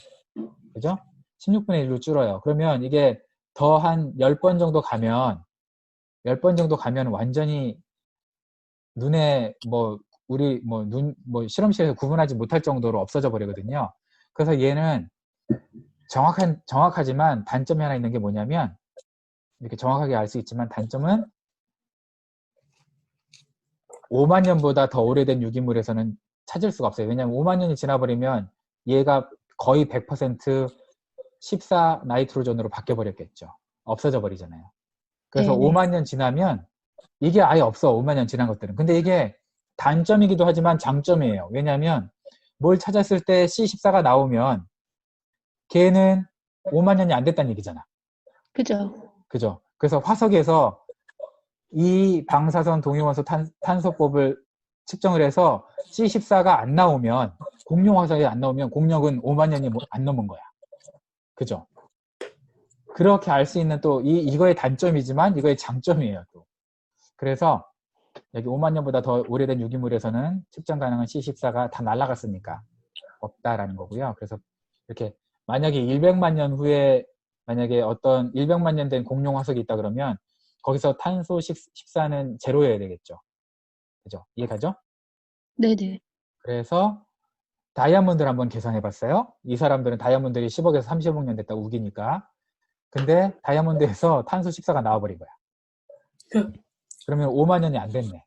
그죠? 16분의 1로 줄어요. 그러면 이게 더 한 10번 정도 가면 10번 정도 가면 완전히 눈에 실험실에서 구분하지 못할 정도로 없어져 버리거든요. 그래서 얘는 정확하지만 단점이 하나 있는 게 뭐냐면 이렇게 정확하게 알 수 있지만 단점은 5만 년보다 더 오래된 유기물에서는 찾을 수가 없어요. 왜냐하면 5만 년이 지나버리면 얘가 거의 100% 14 나이트로전으로 바뀌어버렸겠죠. 없어져 버리잖아요. 그래서 네네. 5만 년 지나면 이게 아예 없어. 5만 년 지난 것들은. 근데 이게 단점이기도 하지만 장점이에요. 왜냐하면 뭘 찾았을 때 C14가 나오면 걔는 5만 년이 안 됐다는 얘기잖아. 그죠? 그죠? 그래서 화석에서 이 방사선 동위원소 탄소법을 측정을 해서 C14가 안 나오면, 공룡 화석이 안 나오면 공룡은 5만 년이 안 넘은 거야. 그죠? 그렇게 알 수 있는 또 이거의 단점이지만 이거의 장점이에요. 또. 그래서 여기 5만 년보다 더 오래된 유기물에서는 측정 가능한 C14가 다 날아갔으니까 없다라는 거고요. 그래서 이렇게 만약에 100만 년 후에 만약에 어떤 100만 년 된 공룡 화석이 있다 그러면 거기서 탄소 14는 제로여야 되겠죠. 그죠? 이해가죠? 네네. 그래서 다이아몬드를 한번 계산해 봤어요. 이 사람들은 다이아몬드들이 10억에서 30억 년 됐다 우기니까. 근데 다이아몬드에서 탄소 14가 나와버린 거야. 그러면 5만 년이 안 됐네.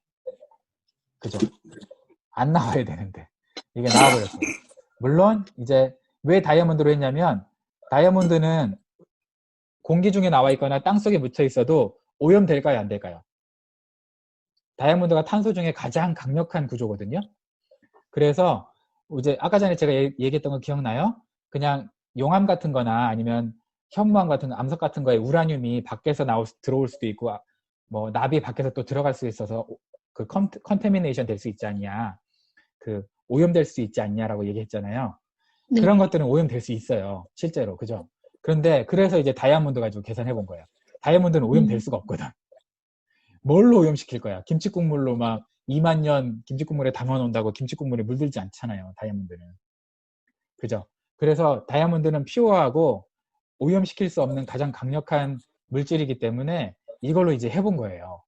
그죠? 안 나와야 되는데. 이게 나와버렸어요. 물론 이제 왜 다이아몬드로 했냐면 다이아몬드는 공기 중에 나와 있거나 땅 속에 묻혀 있어도 오염될까요? 안 될까요? 다이아몬드가 탄소 중에 가장 강력한 구조거든요. 그래서 이제 아까 전에 제가 얘기했던 거 기억나요? 그냥 용암 같은 거나 아니면 현무암 같은 거, 암석 같은 거에 우라늄이 밖에서 들어올 수도 있고 뭐 납이 밖에서 또 들어갈 수 있어서 그 컨테미네이션 될 수 있지 않냐, 그 오염될 수 있지 않냐라고 얘기했잖아요. 그런 네. 것들은 오염될 수 있어요. 실제로. 그죠? 그런데 그래서 이제 다이아몬드 가지고 계산해 본 거예요. 다이아몬드는 오염될 음, 수가 없거든. 뭘로 오염시킬 거야? 김치국물로 막 2만 년 김치국물에 담아놓는다고 김치국물에 물들지 않잖아요. 다이아몬드는. 그죠? 그래서 다이아몬드는 퓨어하고 오염시킬 수 없는 가장 강력한 물질이기 때문에 이걸로 이제 해본 거예요.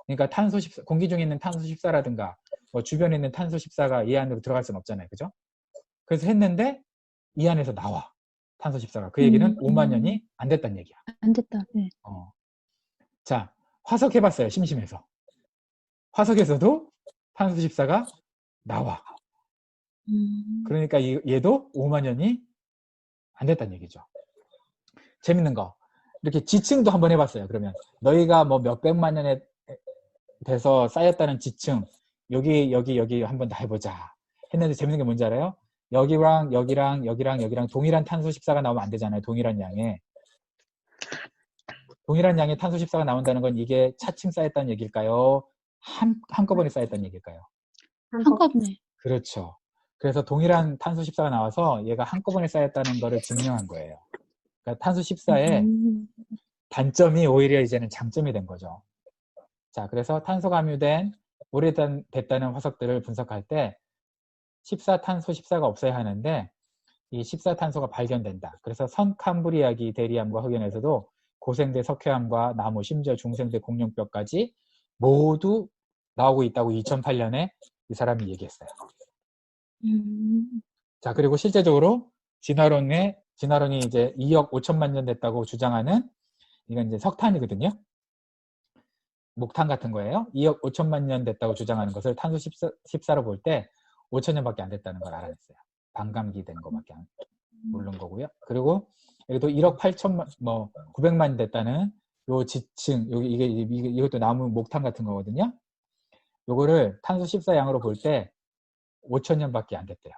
그러니까 탄소 14, 공기 중에 있는 탄소 14라든가 뭐 주변에 있는 탄소 14가 이 안으로 들어갈 수는 없잖아요. 그죠? 그래서 했는데 이 안에서 나와. 탄소 14가. 그 얘기는 5만 년이 안 됐다는 얘기야. 안 됐다. 네. 자, 화석 해봤어요. 심심해서. 화석에서도 탄소 14가 나와. 음, 그러니까 얘도 5만 년이 안 됐다는 얘기죠. 재밌는 거. 이렇게 지층도 한번 해봤어요. 그러면 너희가 뭐 몇백만 년에 돼서 쌓였다는 지층, 여기 한번 다 해보자. 했는데 재밌는 게 뭔지 알아요? 여기랑 여기랑 여기랑 여기랑 동일한 탄소 14가 나오면 안 되잖아요. 동일한 양의. 동일한 양의 탄소 14가 나온다는 건 이게 차츰 쌓였다는 얘기일까요? 한꺼번에 쌓였다는 얘기일까요? 한꺼번에. 그렇죠. 그래서 동일한 탄소 14가 나와서 얘가 한꺼번에 쌓였다는 거를 증명한 거예요. 그러니까 탄소 14의 음, 단점이 오히려 이제는 장점이 된 거죠. 자, 그래서 탄소가 함유된 오래됐다는 화석들을 분석할 때 14탄소 14가 없어야 하는데 이 14탄소가 발견된다. 그래서 선캄브리아기 대리암과 흑연에서도 고생대 석회암과 나무, 심지어 중생대 공룡뼈까지 모두 나오고 있다고 2008년에 이 사람이 얘기했어요. 음, 자, 그리고 실제적으로 진화론이 이제 2억 5천만 년 됐다고 주장하는, 이건 이제 석탄이거든요. 목탄 같은 거예요. 2억 5천만 년 됐다고 주장하는 것을 탄소 14로 볼 때 5천 년밖에 안 됐다는 걸 알아냈어요. 반감기 된 거밖에 안 모르는 거고요. 그리고 여기도 1억 8천만, 900만 됐다는 요 지층, 이것도 나무 목탄 같은 거거든요. 요거를 탄소 14 양으로 볼 때 5천 년밖에 안 됐대요.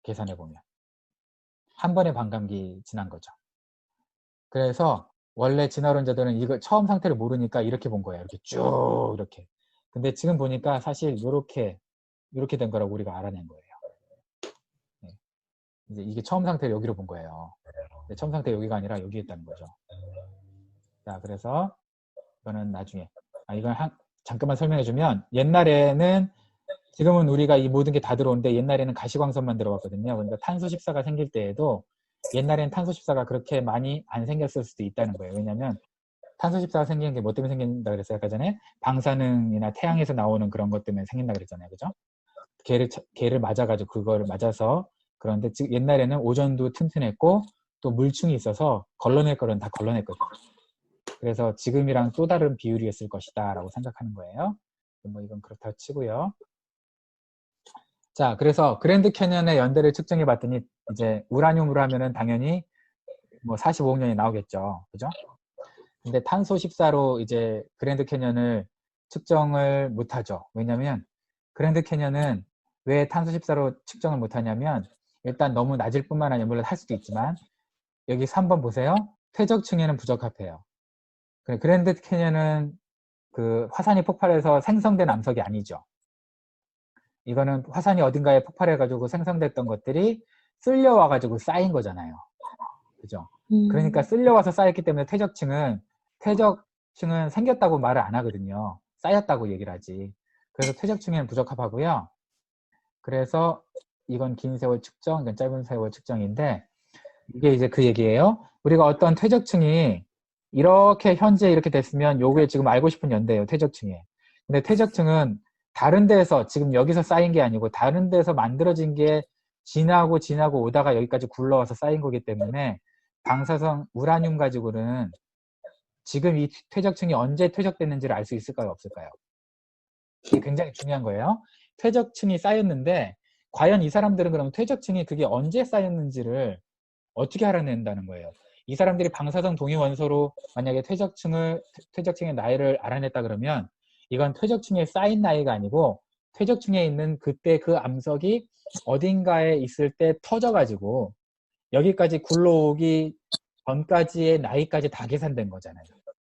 계산해 보면. 한 번에 반감기 지난 거죠. 그래서 원래 진화론자들은 이거 처음 상태를 모르니까 이렇게 본 거예요. 이렇게 쭉 이렇게. 근데 지금 보니까 사실 이렇게 된 거라고 우리가 알아낸 거예요. 네. 이제 이게 처음 상태를 여기로 본 거예요. 처음 상태 여기가 아니라 여기 있다는 거죠. 자, 그래서 이거는 나중에 이건 잠깐만 설명해주면, 옛날에는, 지금은 우리가 이 모든 게 다 들어오는데 옛날에는 가시광선만 들어갔거든요. 그러니까 탄소 14가 생길 때에도 옛날에는 탄소 14가 그렇게 많이 안 생겼을 수도 있다는 거예요. 왜냐하면 탄소 14가 생기는 게 뭐 때문에 생긴다 그랬어요? 아까 전에 방사능이나 태양에서 나오는 그런 것 때문에 생긴다 그랬잖아요. 그죠? 걔를 맞아가지고 그거를 맞아서. 그런데 옛날에는 오존도 튼튼했고 또 물층이 있어서 걸러낼 거는 다 걸러냈거든요. 그래서 지금이랑 또 다른 비율이었을 것이다 라고 생각하는 거예요. 뭐 이건 그렇다 치고요. 자, 그래서 그랜드 캐년의 연대를 측정해 봤더니 이제 우라늄으로 하면은 당연히 뭐 45억 년이 나오겠죠. 그죠? 근데 탄소 14로 이제 그랜드 캐년을 측정을 못하죠. 왜냐면 그랜드 캐년은 왜 탄소 14로 측정을 못하냐면 일단 너무 낮을 뿐만 아니라 물론 할 수도 있지만 여기 3번 보세요. 퇴적층에는 부적합해요. 그랜드 캐년은 그 화산이 폭발해서 생성된 암석이 아니죠. 이거는 화산이 어딘가에 폭발해가지고 생성됐던 것들이 쓸려와가지고 쌓인 거잖아요. 그죠? 그러니까 쓸려와서 쌓였기 때문에 퇴적층은 생겼다고 말을 안 하거든요. 쌓였다고 얘기를 하지. 그래서 퇴적층에는 부적합하고요. 그래서 이건 긴 세월 측정, 이건 짧은 세월 측정인데 이게 이제 그 얘기예요. 우리가 어떤 퇴적층이 이렇게 현재 이렇게 됐으면 요게 지금 알고 싶은 연대예요. 퇴적층에. 근데 퇴적층은 다른 데서 지금 여기서 쌓인 게 아니고 다른 데서 만들어진 게 지나고 오다가 여기까지 굴러와서 쌓인 거기 때문에 방사성 우라늄 가지고는 지금 이 퇴적층이 언제 퇴적됐는지를 알 수 있을까요? 없을까요? 이게 굉장히 중요한 거예요. 퇴적층이 쌓였는데 과연 이 사람들은 그럼 퇴적층이 그게 언제 쌓였는지를 어떻게 알아낸다는 거예요. 이 사람들이 방사성 동위 원소로 만약에 퇴적층의 나이를 알아냈다 그러면 이건 퇴적층에 쌓인 나이가 아니고 퇴적층에 있는 그때 그 암석이 어딘가에 있을 때 터져가지고 여기까지 굴러오기 전까지의 나이까지 다 계산된 거잖아요.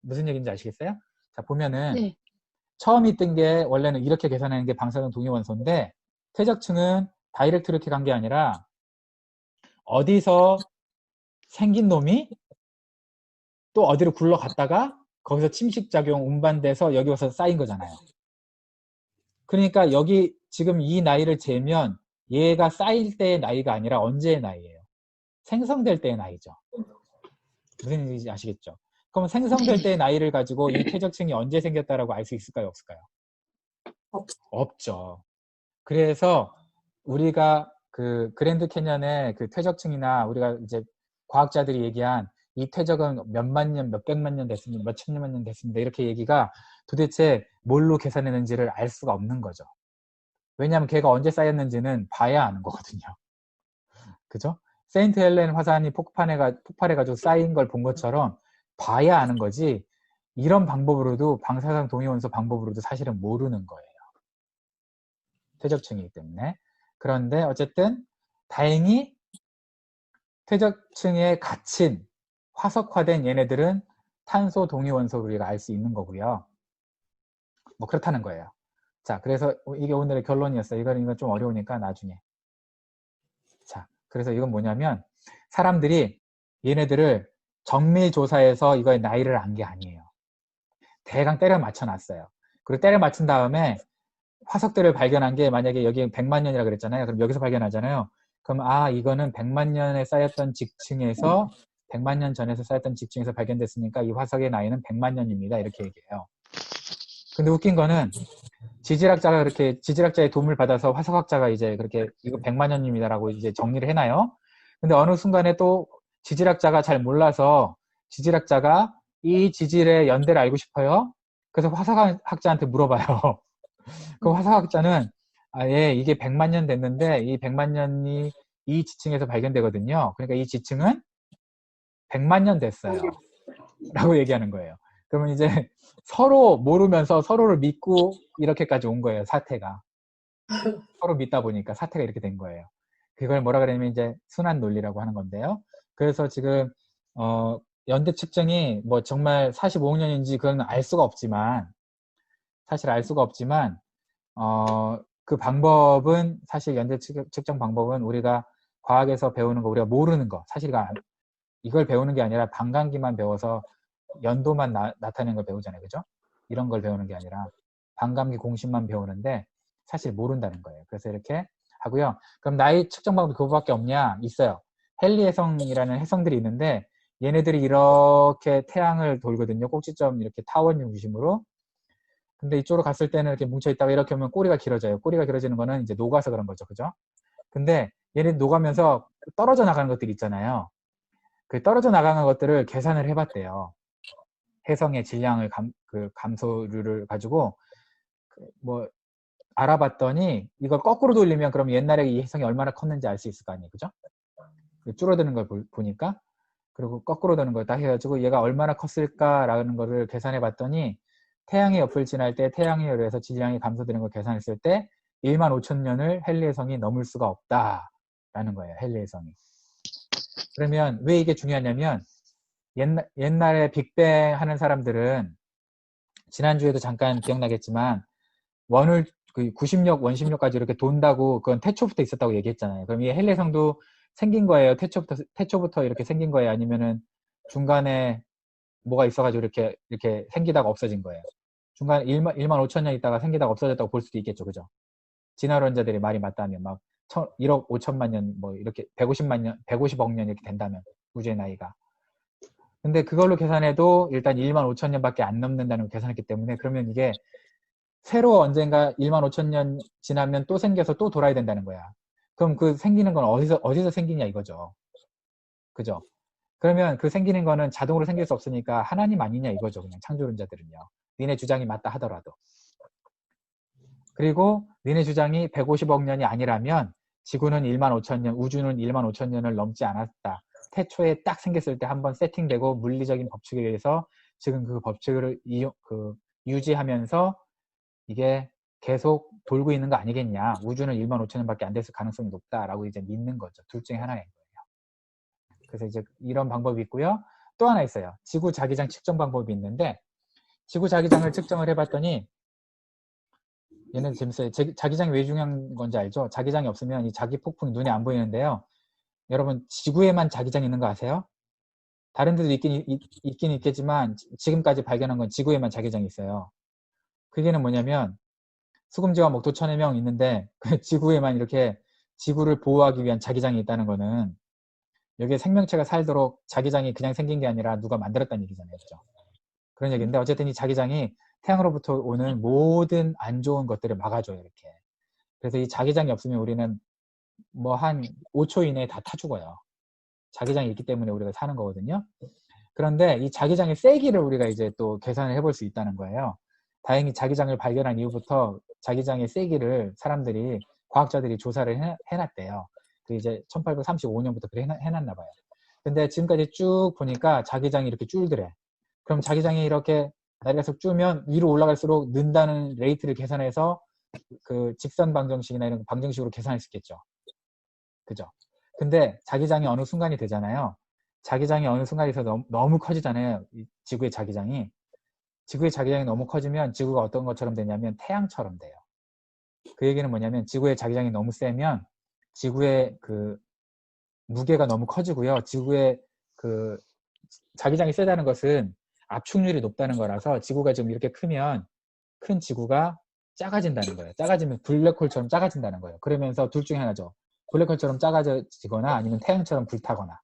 무슨 얘기인지 아시겠어요? 자, 보면은 네. 처음 있던 게 원래는 이렇게 계산하는 게 방사성 동위 원소인데 퇴적층은 다이렉트로 이렇게 간 게 아니라 어디서 생긴 놈이 또 어디로 굴러갔다가 거기서 침식작용 운반돼서 여기 와서 쌓인 거잖아요. 그러니까 여기 지금 이 나이를 재면 얘가 쌓일 때의 나이가 아니라 언제의 나이예요. 생성될 때의 나이죠. 무슨 얘기인지 아시겠죠? 그럼 생성될 때의 나이를 가지고 이 퇴적층이 언제 생겼다라고 알 수 있을까요? 없을까요? 없죠. 그래서 우리가 그 그랜드 캐년의 그 퇴적층이나 우리가 이제 과학자들이 얘기한 이 퇴적은 몇만 년, 몇백만 년 됐습니다. 몇천만 년 됐습니다. 이렇게 얘기가 도대체 뭘로 계산했는지를 알 수가 없는 거죠. 왜냐하면 걔가 언제 쌓였는지는 봐야 아는 거거든요. 그죠? 세인트 헬렌 화산이 폭발해가지고 쌓인 걸 본 것처럼 봐야 아는 거지 이런 방법으로도 방사성 동위원소 방법으로도 사실은 모르는 거예요. 퇴적층이기 때문에. 그런데 어쨌든 다행히 퇴적층에 갇힌 화석화된 얘네들은 탄소 동위 원소를 우리가 알 수 있는 거고요. 뭐 그렇다는 거예요. 자, 그래서 이게 오늘의 결론이었어요. 이건 좀 어려우니까 나중에. 자, 그래서 이건 뭐냐면 사람들이 얘네들을 정밀 조사해서 이거의 나이를 안 게 아니에요. 대강 때려 맞춰 놨어요. 그리고 때려 맞춘 다음에 화석들을 발견한 게 만약에 여기 100만 년이라 그랬잖아요. 그럼 여기서 발견하잖아요. 그럼 아 이거는 100만 년에 쌓였던 직층에서 100만 년 전에서 쌓였던 직층에서 발견됐으니까 이 화석의 나이는 100만 년입니다. 이렇게 얘기해요. 근데 웃긴 거는 지질학자가 그렇게 지질학자의 도움을 받아서 화석학자가 이제 그렇게 이거 100만 년입니다라고 이제 정리를 해놔요. 근데 어느 순간에 또 지질학자가 잘 몰라서 지질학자가 이 지질의 연대를 알고 싶어요. 그래서 화석학자한테 물어봐요. 그 화석학자는 예, 이게 100만 년 됐는데 이 100만 년이 이 지층에서 발견되거든요. 그러니까 이 지층은 100만 년 됐어요. 라고 얘기하는 거예요. 그러면 이제 서로 모르면서 서로를 믿고 이렇게까지 온 거예요, 사태가. 서로 믿다 보니까 사태가 이렇게 된 거예요. 그걸 뭐라 그러냐면 이제 순환 논리라고 하는 건데요. 그래서 지금 연대 측정이 뭐 정말 45억 년인지 그건 알 수가 없지만 사실 알 수가 없지만 그 방법은 사실 연대 측정 방법은 우리가 과학에서 배우는 거 우리가 모르는 거 사실 이걸 배우는 게 아니라 반감기만 배워서 연도만 나타내는 걸 배우잖아요. 그죠? 이런 걸 배우는 게 아니라 반감기 공식만 배우는데 사실 모른다는 거예요. 그래서 이렇게 하고요. 그럼 나이 측정 방법이 그거밖에 없냐? 있어요. 헨리 해성이라는 해성들이 있는데 얘네들이 이렇게 태양을 돌거든요. 꼭지점 이렇게 타원 중심으로. 근데 이쪽으로 갔을 때는 이렇게 뭉쳐있다가 이렇게 하면 꼬리가 길어져요. 꼬리가 길어지는 거는 이제 녹아서 그런 거죠. 그죠? 근데 얘네 녹아면서 떨어져 나가는 것들이 있잖아요. 그 떨어져 나가는 것들을 계산을 해봤대요. 해성의 질량을 감소율을 가지고 뭐 알아봤더니 이걸 거꾸로 돌리면 그럼 옛날에 이 해성이 얼마나 컸는지 알 수 있을 거 아니에요. 그죠? 줄어드는 걸 보니까 그리고 거꾸로 도는 거예요. 딱 해가지고 얘가 얼마나 컸을까라는 거를 계산해 봤더니 태양의 옆을 지날 때 태양에 의해서 질량이 감소되는 걸 계산했을 때 1만 5천 년을 헨리의 성이 넘을 수가 없다라는 거예요. 헨리의 성이. 그러면 왜 이게 중요하냐면 옛날에 빅뱅 하는 사람들은 지난주에도 잠깐 기억나겠지만 원을 그 90력, 원심력까지 이렇게 돈다고 그건 태초부터 있었다고 얘기했잖아요. 그럼 이 헨리성도 생긴 거예요? 태초부터 이렇게 생긴 거예요? 아니면은 중간에 뭐가 있어가지고 이렇게 생기다가 없어진 거예요? 중간에 1만 5천 년 있다가 생기다가 없어졌다고 볼 수도 있겠죠. 그죠? 진화론자들이 말이 맞다면 막 1억 5천만 년 뭐 이렇게 150만 년, 150억 년 이렇게 된다면 우주의 나이가. 근데 그걸로 계산해도 일단 1만 5천 년밖에 안 넘는다는 걸 계산했기 때문에 그러면 이게 새로 언젠가 1만 5천 년 지나면 또 생겨서 또 돌아야 된다는 거야. 그럼 그 생기는 건 어디서 생기냐 이거죠. 그죠? 그러면 그 생기는 거는 자동으로 생길 수 없으니까 하나님 아니냐 이거죠. 그냥 창조론자들은요. 니네 주장이 맞다 하더라도. 그리고 니네 주장이 150억 년이 아니라면 지구는 1만 5천 년, 우주는 1만 5천 년을 넘지 않았다. 태초에 딱 생겼을 때 한번 세팅되고 물리적인 법칙에 의해서 지금 그 법칙을 유지하면서 이게 계속 돌고 있는 거 아니겠냐. 우주는 1만 5천 년밖에 안 됐을 가능성이 높다라고 이제 믿는 거죠. 둘 중에 하나인 거예요. 그래서 이제 이런 방법이 있고요. 또 하나 있어요. 지구 자기장 측정 방법이 있는데 지구 자기장을 측정을 해봤더니 얘는 재밌어요. 자기장이 왜 중요한 건지 알죠? 자기장이 없으면 이 자기 폭풍이 눈에 안 보이는데요. 여러분 지구에만 자기장이 있는 거 아세요? 다른 데도 있긴 있겠지만 지금까지 발견한 건 지구에만 자기장이 있어요. 그게는 뭐냐면 수금지와 목도 천여 명 있는데 그 지구에만 이렇게 지구를 보호하기 위한 자기장이 있다는 거는 여기에 생명체가 살도록 자기장이 그냥 생긴 게 아니라 누가 만들었다는 얘기잖아요. 그죠? 그런 얘기인데 어쨌든 이 자기장이 태양으로부터 오는 모든 안 좋은 것들을 막아줘요. 이렇게. 그래서 이 자기장이 없으면 우리는 뭐 한 5초 이내에 다 타 죽어요. 자기장이 있기 때문에 우리가 사는 거거든요. 그런데 이 자기장의 세기를 우리가 이제 또 계산을 해볼 수 있다는 거예요. 다행히 자기장을 발견한 이후부터 자기장의 세기를 과학자들이 조사를 해놨대요. 그 이제 1835년부터 그래 해놨나 봐요. 근데 지금까지 쭉 보니까 자기장이 이렇게 줄더래. 그럼 자기장이 이렇게 내려서 줄면 위로 올라갈수록 는다는 레이트를 계산해서 그 직선 방정식이나 이런 방정식으로 계산할 수 있겠죠. 그죠? 근데 자기장이 어느 순간이 되잖아요. 자기장이 어느 순간에서 너무 커지잖아요. 지구의 자기장이. 지구의 자기장이 너무 커지면 지구가 어떤 것처럼 되냐면 태양처럼 돼요. 그 얘기는 뭐냐면 지구의 자기장이 너무 세면 지구의 그 무게가 너무 커지고요. 지구의 그 자기장이 세다는 것은 압축률이 높다는 거라서 지구가 지금 이렇게 크면 큰 지구가 작아진다는 거예요. 작아지면 블랙홀처럼 작아진다는 거예요. 그러면서 둘 중에 하나죠. 블랙홀처럼 작아지거나 아니면 태양처럼 불타거나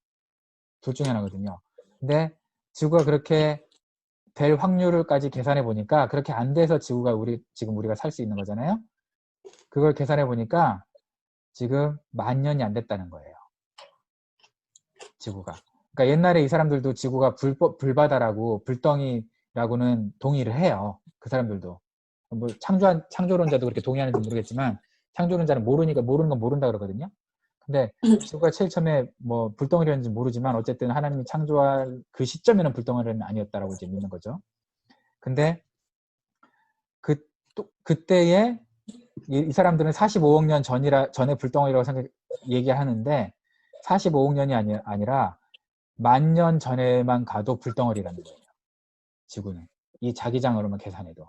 둘 중에 하나거든요. 근데 지구가 그렇게 될 확률까지 계산해 보니까 그렇게 안 돼서 지금 우리가 살 수 있는 거잖아요. 그걸 계산해 보니까 지금 10,000년이 안 됐다는 거예요. 지구가. 그러니까 옛날에 이 사람들도 지구가 불바다라고 불덩이라고는 동의를 해요. 그 사람들도. 뭐 창조론자도 그렇게 동의하는지 모르겠지만 창조론자는 모르는 건 모른다 그러거든요. 근데 지구가 제일 처음에 뭐 불덩이였는지 모르지만 어쨌든 하나님이 창조할 그 시점에는 불덩이는 아니었다라고 이제 믿는 거죠. 근데 그때에 이 사람들은 45억 년 전에 불덩이라고 얘기하는데 45억 년이 아니라 10,000년 전에만 가도 불덩어리라는 거예요. 지구는. 이 자기장으로만 계산해도.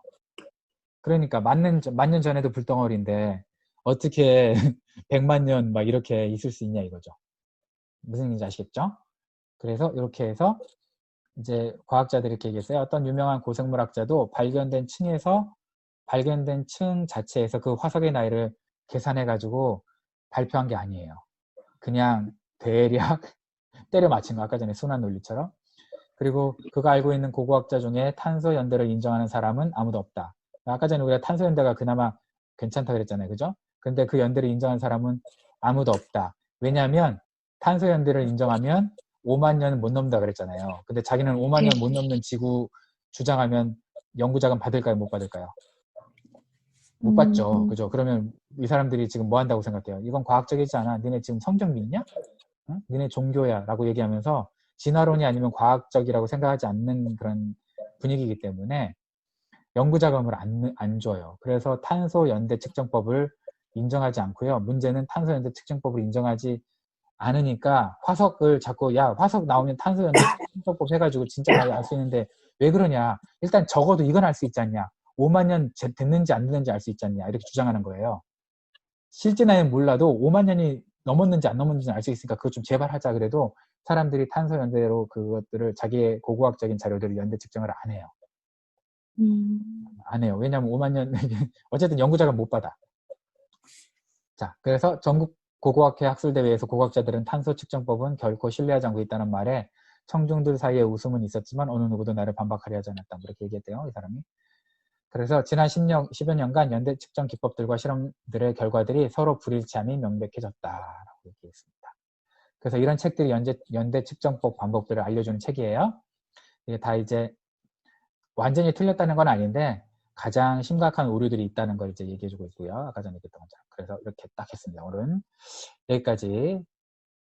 그러니까 10,000년 전에도 불덩어리인데 어떻게 100만 년 막 이렇게 있을 수 있냐 이거죠. 무슨 얘기인지 아시겠죠? 그래서 이렇게 해서 이제 과학자들이 이렇게 얘기했어요. 어떤 유명한 고생물학자도 발견된 층 자체에서 그 화석의 나이를 계산해가지고 발표한 게 아니에요. 그냥 대략 때려 맞힌 거. 아까 전에 순환 논리처럼. 그리고 그가 알고 있는 고고학자 중에 탄소 연대를 인정하는 사람은 아무도 없다. 아까 전에 우리가 탄소 연대가 그나마 괜찮다 그랬잖아요. 그죠? 근데 그 연대를 인정하는 사람은 아무도 없다. 왜냐하면 탄소 연대를 인정하면 5만 년은 못 넘는다 그랬잖아요. 근데 자기는 5만 년 못 넘는 지구 주장하면 연구자금 받을까요? 못 받을까요? 못 받죠. 그죠? 그러면 이 사람들이 지금 뭐 한다고 생각해요? 이건 과학적이지 않아. 니네 지금 성경 믿냐? 응? 니네 종교야. 라고 얘기하면서 진화론이 아니면 과학적이라고 생각하지 않는 그런 분위기이기 때문에 연구 자금을 안 줘요. 그래서 탄소 연대 측정법을 인정하지 않고요. 문제는 탄소 연대 측정법을 인정하지 않으니까 화석을 자꾸 야 화석 나오면 탄소 연대 측정법 해가지고 진짜 많이 알 수 있는데 왜 그러냐. 일단 적어도 이건 알 수 있지 않냐. 5만 년 됐는지 안 됐는지 알 수 있지 않냐. 이렇게 주장하는 거예요. 실제 나이는 몰라도 5만 년이 넘었는지 안 넘었는지 알 수 있으니까 그거 좀 제발 하자 그래도 사람들이 탄소 연대로 그것들을 자기의 고고학적인 자료들을 연대 측정을 안 해요. 안 해요. 왜냐하면 5만 년 어쨌든 연구자가 못 받아. 자, 그래서 전국 고고학회 학술대회에서 고고학자들은 탄소 측정법은 결코 신뢰하지 않고 있다는 말에 청중들 사이에 웃음은 있었지만 어느 누구도 나를 반박하려 하지 않았다. 이렇게 얘기했대요. 이 사람이. 그래서 지난 10여 년간 연대 측정 기법들과 실험들의 결과들이 서로 불일치함이 명백해졌다라고 얘기했습니다. 그래서 이런 책들이 연대 측정법 방법들을 알려주는 책이에요. 이게 다 이제 완전히 틀렸다는 건 아닌데 가장 심각한 오류들이 있다는 걸 이제 얘기해주고 있고요. 아까 전에 얘기했던 것처럼. 그래서 이렇게 딱 했습니다. 오늘은 여기까지